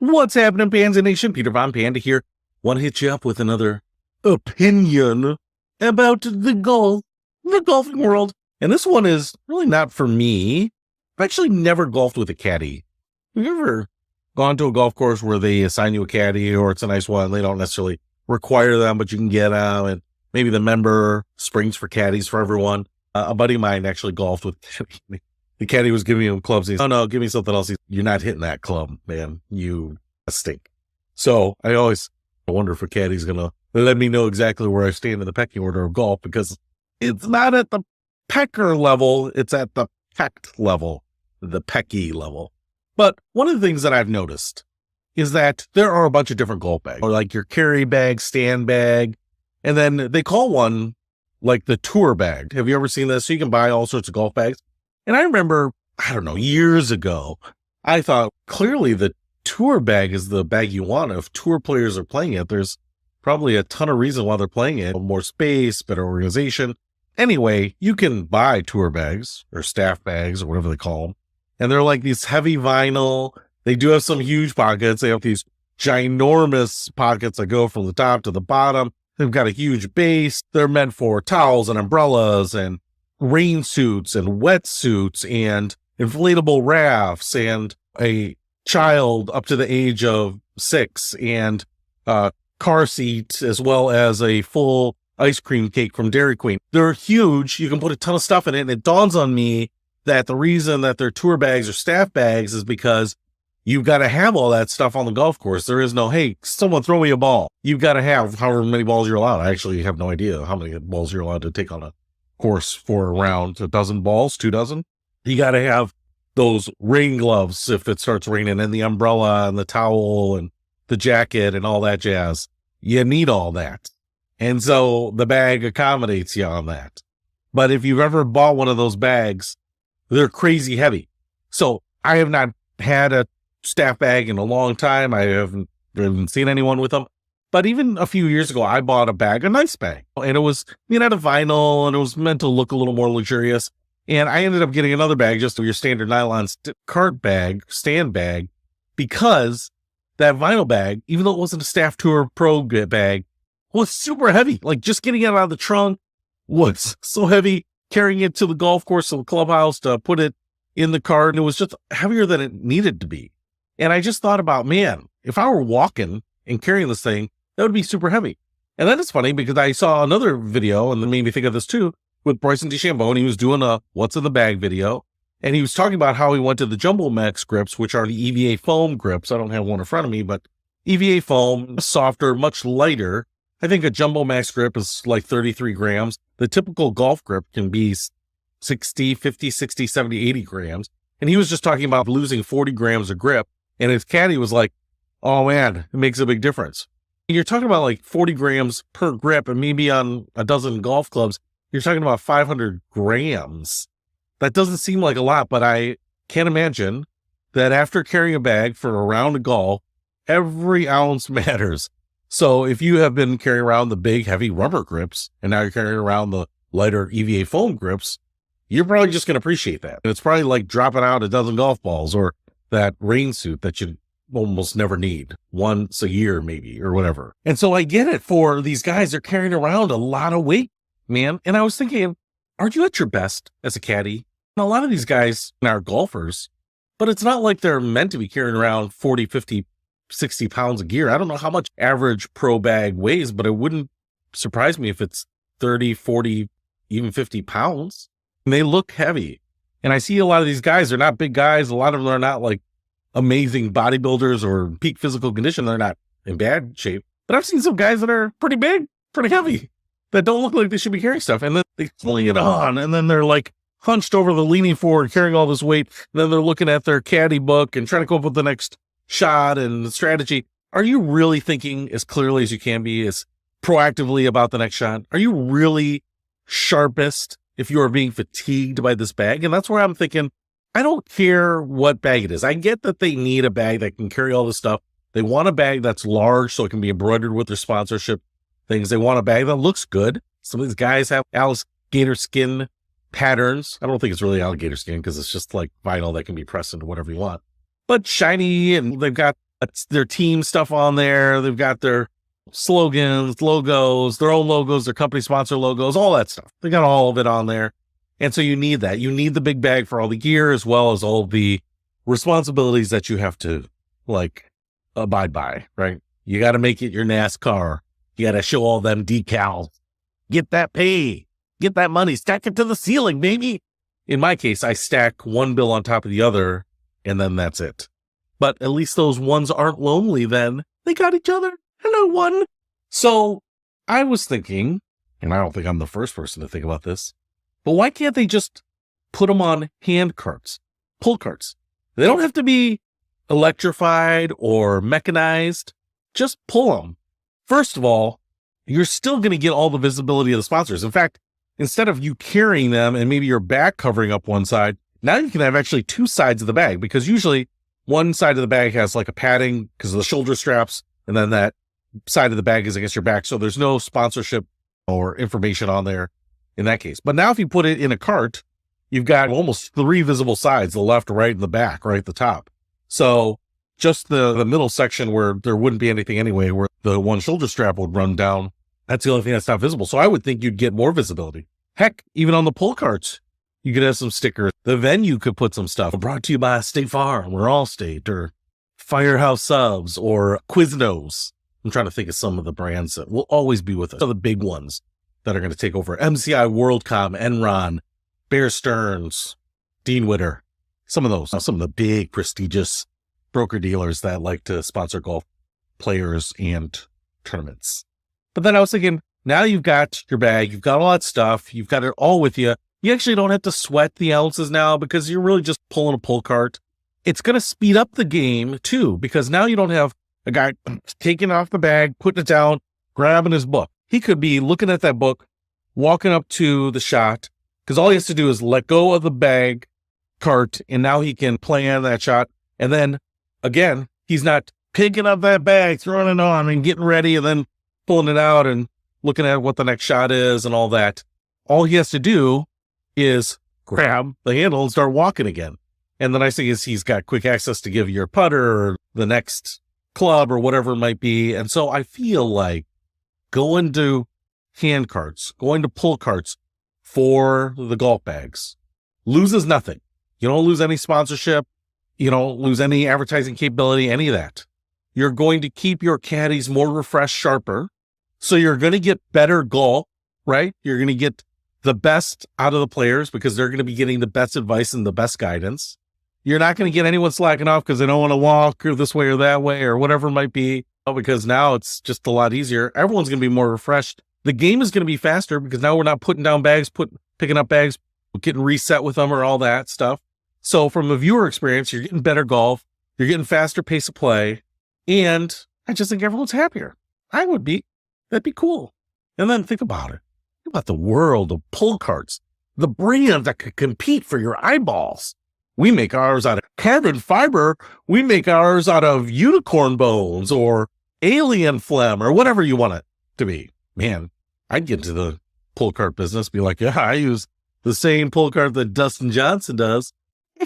What's happening, Panda Nation? Peter Von Panda here. Want to hit you up with another opinion about the golfing world. And this one is really not for me. I've actually never golfed with a caddy. Have you ever gone to a golf course where they assign you a caddy, or it's a nice one? They don't necessarily require them, but you can get them, and maybe the member springs for caddies for everyone. A buddy of mine actually golfed with caddy. The caddy was giving him clubs. He's, oh no, give me something else. You're not hitting that club, man. You stink. So I always wonder if a caddy's going to let me know exactly where I stand in the pecking order of golf, because it's not at the pecker level. It's at the pecked level, the pecky level. But one of the things that I've noticed is that there are a bunch of different golf bags, or like your carry bag, stand bag, and then they call one like the tour bag. Have you ever seen this? So you can buy all sorts of golf bags. And I remember, I don't know, years ago, I thought clearly the tour bag is the bag you want. If tour players are playing it, there's probably a ton of reason why they're playing it. More space, better organization. Anyway, you can buy tour bags or staff bags or whatever they call them. And they're like these heavy vinyl. They do have some huge pockets. They have these ginormous pockets that go from the top to the bottom. They've got a huge base. They're meant for towels and umbrellas and rain suits and wetsuits and inflatable rafts and a child up to the age of 6 and a car seat, as well as a full ice cream cake from Dairy Queen. They're huge. You can put a ton of stuff in it. And it dawns on me that the reason that they're tour bags or staff bags is because you've got to have all that stuff on the golf course. There is no, hey, someone throw me a ball. You've got to have however many balls you're allowed. I actually have no idea how many balls you're allowed to take on a course for a round. A dozen balls, 2 dozen. You got to have those rain gloves if it starts raining, and the umbrella and the towel and the jacket and all that jazz. You need all that. And so the bag accommodates you on that. But if you've ever bought one of those bags, they're crazy heavy. So I have not had a staff bag in a long time. I haven't seen anyone with them. But even a few years ago, I bought a nice bag, and it was made out of vinyl, and it was meant to look a little more luxurious. And I ended up getting another bag, just your standard nylon cart bag, stand bag, because that vinyl bag, even though it wasn't a staff tour pro bag, was super heavy. Like just getting it out of the trunk was so heavy, carrying it to the golf course, to the clubhouse, to put it in the cart, and it was just heavier than it needed to be. And I just thought about, man, if I were walking and carrying this thing, that would be super heavy. And then it's funny because I saw another video, and it made me think of this too, with Bryson. He was doing a What's in the Bag video, and he was talking about how he went to the JumboMax grips, which are the EVA foam grips. I don't have one in front of me, but EVA foam, softer, much lighter. I think a JumboMax grip is like 33 grams. The typical golf grip can be 60, 50, 60, 70, 80 grams. And he was just talking about losing 40 grams of grip. And his caddy was like, oh man, it makes a big difference. You're talking about like 40 grams per grip, and maybe on a dozen golf clubs, you're talking about 500 grams. That doesn't seem like a lot, but I can't imagine that after carrying a bag for a round of golf, every ounce matters. So if you have been carrying around the big, heavy rubber grips, and now you're carrying around the lighter EVA foam grips, you're probably just going to appreciate that. And it's probably like dropping out a dozen golf balls, or that rain suit that you almost never need, once a year maybe, or whatever. And so I get it for these guys. They're carrying around a lot of weight, man. And I was thinking, aren't you at your best as a caddy? And a lot of these guys are golfers, but it's not like they're meant to be carrying around 40, 50, 60 pounds of gear. I don't know how much average pro bag weighs, but it wouldn't surprise me if it's 30, 40, even 50 pounds. And they look heavy. And I see a lot of these guys, they're not big guys. A lot of them are not like amazing bodybuilders or peak physical condition. They're not in bad shape. But I've seen some guys that are pretty big, pretty heavy, that don't look like they should be carrying stuff. And then they fling it on, and then they're like hunched over, the leaning forward, carrying all this weight. And then they're looking at their caddy book and trying to come up with the next shot and strategy. Are you really thinking as clearly as you can be, as proactively about the next shot? Are you really sharpest if you are being fatigued by this bag? And that's where I'm thinking, I don't care what bag it is. I get that they need a bag that can carry all this stuff. They want a bag that's large so it can be embroidered with their sponsorship things. They want a bag that looks good. Some of these guys have alligator skin patterns. I don't think it's really alligator skin because it's just like vinyl that can be pressed into whatever you want. But shiny, and they've got That's their team stuff on there. They've got their slogans, logos, their own logos, their company sponsor logos, all that stuff. They got all of it on there. And so you need that. You need the big bag for all the gear as well as all the responsibilities that you have to like abide by, right? You got to make it your NASCAR. You got to show all them decals. Get that pay. Get that money. Stack it to the ceiling, baby. In my case, I stack one bill on top of the other, and then that's it. But at least those ones aren't lonely then. They got each other. Hello, one. So I was thinking, and I don't think I'm the first person to think about this, but why can't they just put them on hand carts, pull carts? They don't have to be electrified or mechanized. Just pull them. First of all, you're still going to get all the visibility of the sponsors. In fact, instead of you carrying them and maybe your back covering up one side, now you can have actually two sides of the bag, because usually one side of the bag has like a padding because of the shoulder straps, and then that side of the bag is against your back. So there's no sponsorship or information on there in that case. But now if you put it in a cart, you've got almost three visible sides, the left, right, and the back, right at the top. So just the middle section where there wouldn't be anything anyway, where the one shoulder strap would run down, that's the only thing that's not visible. So I would think you'd get more visibility. Heck, even on the pull carts, you could have some stickers. The venue could put some stuff. Brought to you by State Farm or Allstate or Firehouse Subs or Quiznos. I'm trying to think of some of the brands that will always be with us. So the big ones that are going to take over. MCI, WorldCom, Enron, Bear Stearns, Dean Witter. Some of those. Some of the big, prestigious broker-dealers that like to sponsor golf players and tournaments. But then I was thinking, now you've got your bag, you've got all that stuff, you've got it all with you. You actually don't have to sweat the ounces now because you're really just pulling a pull cart. It's going to speed up the game too, because now you don't have a guy taking off the bag, putting it down, grabbing his book. He could be looking at that book, walking up to the shot, because all he has to do is let go of the bag cart, and now he can plan that shot. And then again, he's not picking up that bag, throwing it on and getting ready and then pulling it out and looking at what the next shot is and all that. All he has to do is grab the handle and start walking again. And the nice thing is he's got quick access to give your putter or the next club or whatever it might be. And so I feel like going to hand carts, going to pull carts for the golf bags loses nothing. You don't lose any sponsorship. You don't lose any advertising capability, any of that. You're going to keep your caddies more refreshed, sharper. So you're going to get better golf, right? You're going to get the best out of the players because they're going to be getting the best advice and the best guidance. You're not going to get anyone slacking off because they don't want to walk or this way or that way or whatever it might be, because now it's just a lot easier. Everyone's going to be more refreshed. The game is going to be faster because now we're not putting down bags, picking up bags, getting reset with them or all that stuff. So from a viewer experience, you're getting better golf. You're getting faster pace of play. And I just think everyone's happier. I would be. That'd be cool. And then think about it. Think about the world of pull carts, the brand that could compete for your eyeballs. We make ours out of carbon fiber. We make ours out of unicorn bones or alien phlegm or whatever you want it to be. Man, I'd get into the pull cart business, be like, yeah, I use the same pull cart that Dustin Johnson does.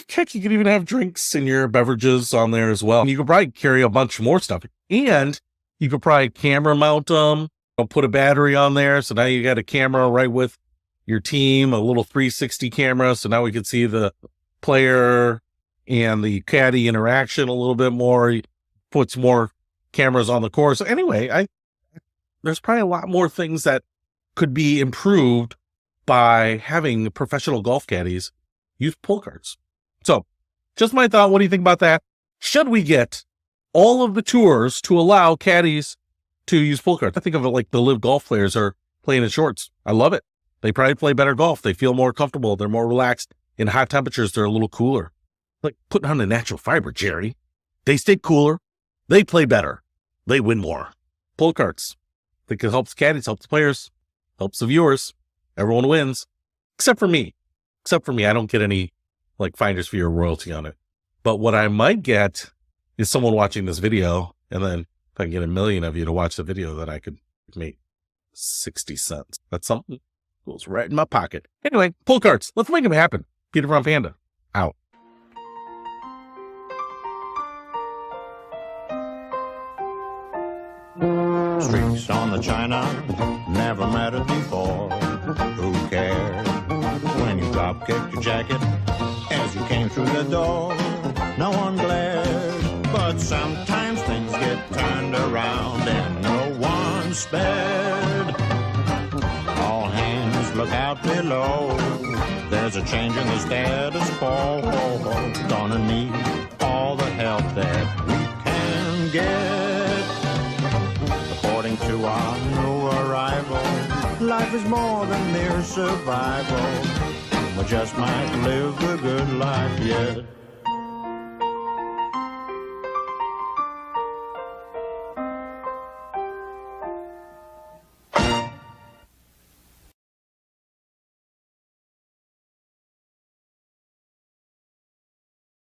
Heck, you could even have drinks in your beverages on there as well. You could probably carry a bunch more stuff. And you could probably camera mount them, put a battery on there. So now you got a camera right with your team, a little 360 camera. So now we can see the player and the caddy interaction a little bit more. Puts more cameras on the course. So anyway, there's probably a lot more things that could be improved by having professional golf caddies use pull carts. So just my thought. What do you think about that? Should we get all of the tours to allow caddies to use pull carts? I think of it like the live golf players are playing in shorts. I love it. They probably play better golf. They feel more comfortable. They're more relaxed. In hot temperatures, they're a little cooler. Like putting on the natural fiber, Jerry. They stay cooler. They play better. They win more. Pull carts. I think it helps caddies, helps the players, helps the viewers. Everyone wins. Except for me. I don't get any like Finders for your royalty on it. But what I might get is someone watching this video, and then if I can get 1 million of you to watch the video, then I could make 60 cents. That's something that goes right in my pocket. Anyway, pull carts. Let's make them happen. Peter from Panda. Out. Streaks on the china, never met it before. Who cared when you drop kicked your jacket as you came through the door? No one glared, but sometimes things get turned around and no one spared. All hands look out below. There's a change in the status quo. Gonna need all the help that we can get. According to our new arrival, life is more than mere survival. We just might live the good life yet.